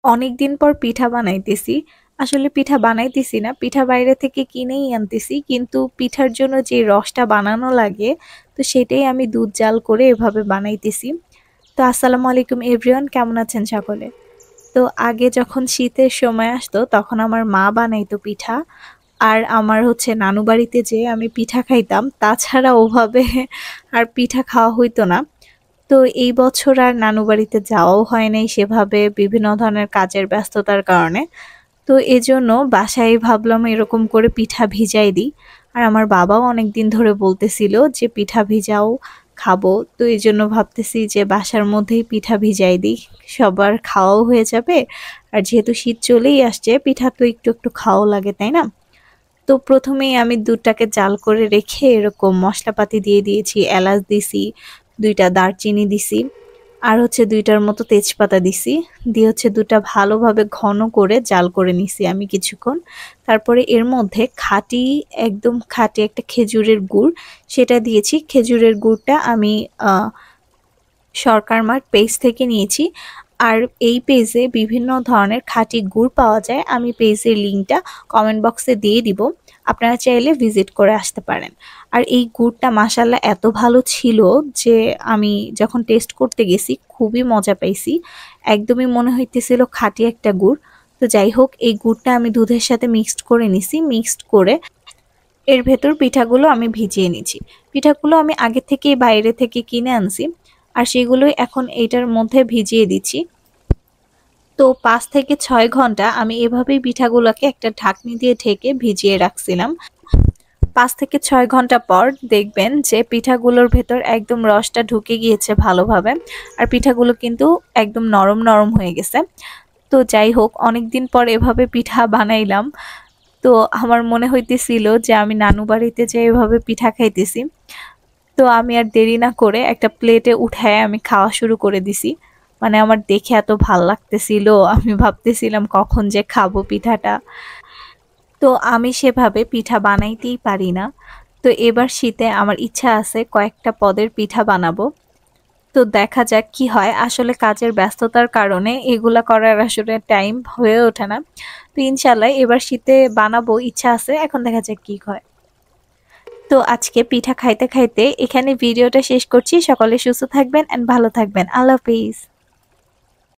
অনেকদিন পর পিঠা বানাইতেছি। আসলে পিঠা বানাইতেছি না, পিঠা বাইরে থেকে কিনেই আনতেছি। কিন্তু পিঠার জন্য যে রসটা বানানো লাগে, তো সেটাই আমি দুধ জাল করে এভাবে বানাইতেছি। তো আসসালামু আলাইকুম এভরিওয়ান, কেমন আছেন সকলে? তো আগে যখন শীতের সময় আসতো তখন আমার মা বানাইতো পিঠা। আর আমার হচ্ছে নানু বাড়িতে যেয়ে আমি পিঠা খাইতাম। তাছাড়া ওভাবে আর পিঠা খাওয়া হইতো না। তো এই বছর আর নানু বাড়িতে যাওয়াও হয় নাই সেভাবে বিভিন্ন ধরনের কাজের ব্যস্ততার কারণে। তো এজন্য বাসায় ভাবলাম এরকম করে পিঠা ভিজাই দিই। আর আমার বাবাও অনেকদিন ধরে বলতেছিল যে পিঠা ভিজাও, খাবো। তো এজন্য ভাবতেছি যে বাসার মধ্যেই পিঠা ভিজাই দিই। সবার খাওয়াও হয়ে যাবে। আর যেহেতু শীত চলেই আসছে, পিঠা তো একটু একটু খাওয়াও লাগে, তাই না? তো প্রথমেই আমি দুধটাকে জাল করে রেখে এরকম মশলাপাতি দিয়ে দিয়েছি, এলাচ দিছি, 2টা দারচিনি দিছি, আর হচ্ছে 2টার মতো তেজপাতা দিছি, দিয়ে হচ্ছে দুধটা ভালোভাবে ঘন করে জাল করে নিছি আমি কিছুক্ষণ। তারপরে এর মধ্যে খাঁটি, একদম খাঁটি একটা খেজুরের গুড় সেটা দিয়েছি। খেজুরের গুড়টা আমি সরকার মার্ট পেজ থেকে নিয়েছি। আর এই পেজে বিভিন্ন ধরনের খাঁটি গুড় পাওয়া যায়। আমি পেজের লিঙ্কটা কমেন্ট বক্সে দিয়ে দিব, আপনারা চাইলে ভিজিট করে আসতে পারেন। আর এই গুড়টা মাশাআল্লাহ এত ভালো ছিল যে আমি যখন টেস্ট করতে গেছি খুবই মজা পাইছি। একদমই মনে হইতেছিল খাঁটি একটা গুড়। তো যাই হোক, এই গুড়টা আমি দুধের সাথে মিক্সড করে নিছি। মিক্সড করে এর ভেতর পিঠাগুলো আমি ভিজিয়ে নিচ্ছি। পিঠাগুলো আমি আগে থেকেই বাইরে থেকে কিনে আনছি। আর সেগুলোই এখন এইটার মধ্যে ভিজিয়ে দিচ্ছি। তো 5 থেকে 6 ঘন্টা আমি এভাবেই পিঠাগুলোকে একটা ঢাকনি দিয়ে ঢেকে ভিজিয়ে রাখছিলাম। 5 থেকে 6 ঘন্টা পর দেখবেন যে পিঠাগুলোর ভেতর একদম রসটা ঢুকে গিয়েছে ভালোভাবে। আর পিঠাগুলো কিন্তু একদম নরম নরম হয়ে গেছে। তো যাই হোক, অনেকদিন পর এভাবে পিঠা বানাইলাম। তো আমার মনে হইতেছিল যে আমি নানু বাড়িতে যেয়ে এভাবে পিঠা খাইতেছি। তো আমি আর দেরি না করে একটা প্লেটে উঠায় আমি খাওয়া শুরু করে দিছি। মানে আমার দেখে এত ভাল লাগতেছিল, আমি ভাবতেছিলাম কখন যে খাবো পিঠাটা। তো আমি সেভাবে পিঠা বানাইতেই পারি না। তো এবার শীতে আমার ইচ্ছা আছে কয়েকটা পদের পিঠা বানাবো। তো দেখা যাক কি হয়। আসলে কাজের ব্যস্ততার কারণে এগুলা করার আসলে টাইম হয়ে ওঠে না। তো ইনশাল্লাহ এবার শীতে বানাবো, ইচ্ছা আছে, এখন দেখা যাক কি হয়। তো আজকে পিঠা খাইতে খাইতে এখানে ভিডিওটা শেষ করছি। সকলে সুস্থ থাকবেন এন্ড ভালো থাকবেন। আল্লাহ হাফেজ।